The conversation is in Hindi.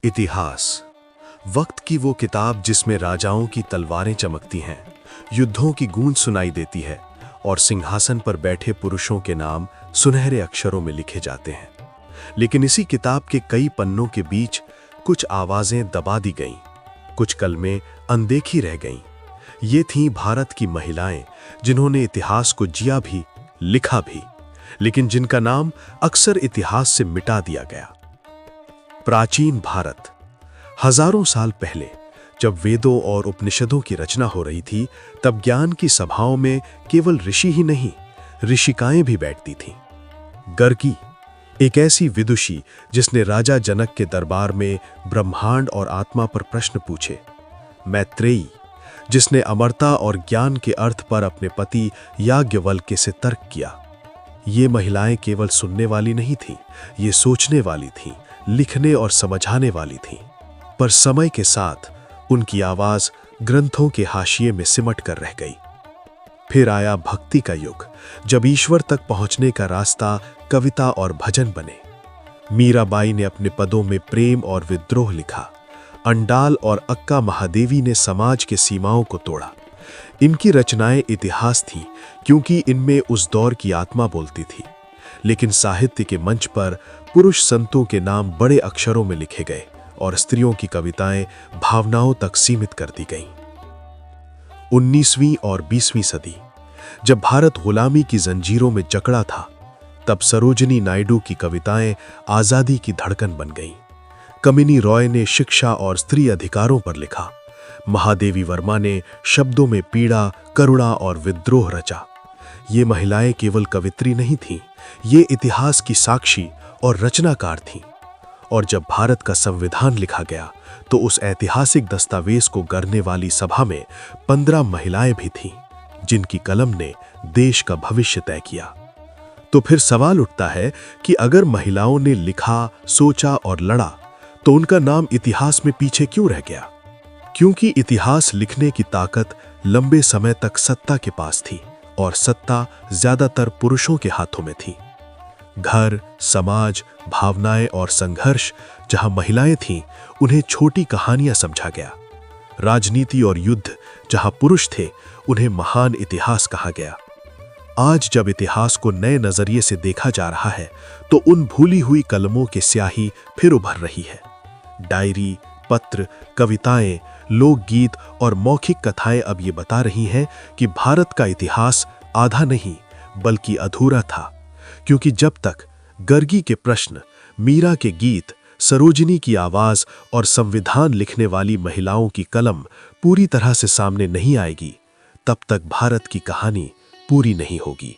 इतिहास, वक्त की वो किताब जिसमें राजाओं की तलवारें चमकती हैं, युद्धों की गूंज सुनाई देती है और सिंहासन पर बैठे पुरुषों के नाम सुनहरे अक्षरों में लिखे जाते हैं। लेकिन इसी किताब के कई पन्नों के बीच कुछ आवाजें दबा दी गईं, कुछ कलमें अनदेखी रह गईं। ये थीं भारत की महिलाएं, जिन्होंने इतिहास को जिया भी, लिखा भी, लेकिन जिनका नाम अक्सर इतिहास से मिटा दिया गया। प्राचीन भारत। हजारों साल पहले जब वेदों और उपनिषदों की रचना हो रही थी, तब ज्ञान की सभाओं में केवल ऋषि ही नहीं, ऋषिकाएं भी बैठती थीं। गर्गी, एक ऐसी विदुषी जिसने राजा जनक के दरबार में ब्रह्मांड और आत्मा पर प्रश्न पूछे। मैत्रेयी, जिसने अमरता और ज्ञान के अर्थ पर अपने पति याज्ञवल्क्य से तर्क किया। ये महिलाएं केवल सुनने वाली नहीं थीं, ये सोचने वाली थीं, लिखने और समझाने वाली थीं। पर समय के साथ उनकी आवाज ग्रंथों के हाशिए में सिमट कर रह गई। फिर आया भक्ति का युग, जब ईश्वर तक पहुंचने का रास्ता कविता और भजन बने। मीराबाई ने अपने पदों में प्रेम और विद्रोह लिखा। अंडाल और अक्का महादेवी ने समाज के सीमाओं को तोड़ा। इनकी रचनाएं इतिहास थीं, क्योंकि इनमें उस दौर की आत्मा बोलती थी। लेकिन साहित्य के मंच पर पुरुष संतों के नाम बड़े अक्षरों में लिखे गए और स्त्रियों की कविताएं भावनाओं तक सीमित कर दी गईं। 19वीं और 20वीं सदी, जब भारत गुलामी की जंजीरों में जकड़ा था, तब सरोजिनी नायडू की कविताएं आजादी की धड़कन बन गईं। कमिनी रॉय ने शिक्षा और स्त्री अधिकारों पर लिखा। महादेवी वर्मा ने शब्दों में पीड़ा, करुणा और विद्रोह रचा। ये महिलाएं केवल कवित्री नहीं थीं, ये इतिहास की साक्षी और रचनाकार थीं। और जब भारत का संविधान लिखा गया, तो उस ऐतिहासिक दस्तावेज को गढ़ने वाली सभा में 15 महिलाएं भी थीं, जिनकी कलम ने देश का भविष्य तय किया। तो फिर सवाल उठता है कि अगर महिलाओं ने लिखा, सोचा और लड़ा, तो उनका नाम इतिहास में पीछे क्यों रह गया? क्योंकि इतिहास लिखने की ताकत लंबे समय तक सत्ता के पास थी, और सत्ता ज्यादातर पुरुषों के हाथों में थी। घर, समाज, भावनाएं और संघर्ष जहां महिलाएं थीं, उन्हें छोटी कहानियां समझा गया। राजनीति और युद्ध जहां पुरुष थे, उन्हें महान इतिहास कहा गया। आज जब इतिहास को नए नजरिए से देखा जा रहा है, तो उन भूली हुई कलमों की स्याही फिर उभर रही है। डायरी, पत्र, कविताएं, लोकगीत और मौखिक कथाएं अब ये बता रही हैं कि भारत का इतिहास आधा नहीं, बल्कि अधूरा था। क्योंकि जब तक गर्गी के प्रश्न, मीरा के गीत, सरोजिनी की आवाज और संविधान लिखने वाली महिलाओं की कलम पूरी तरह से सामने नहीं आएगी, तब तक भारत की कहानी पूरी नहीं होगी।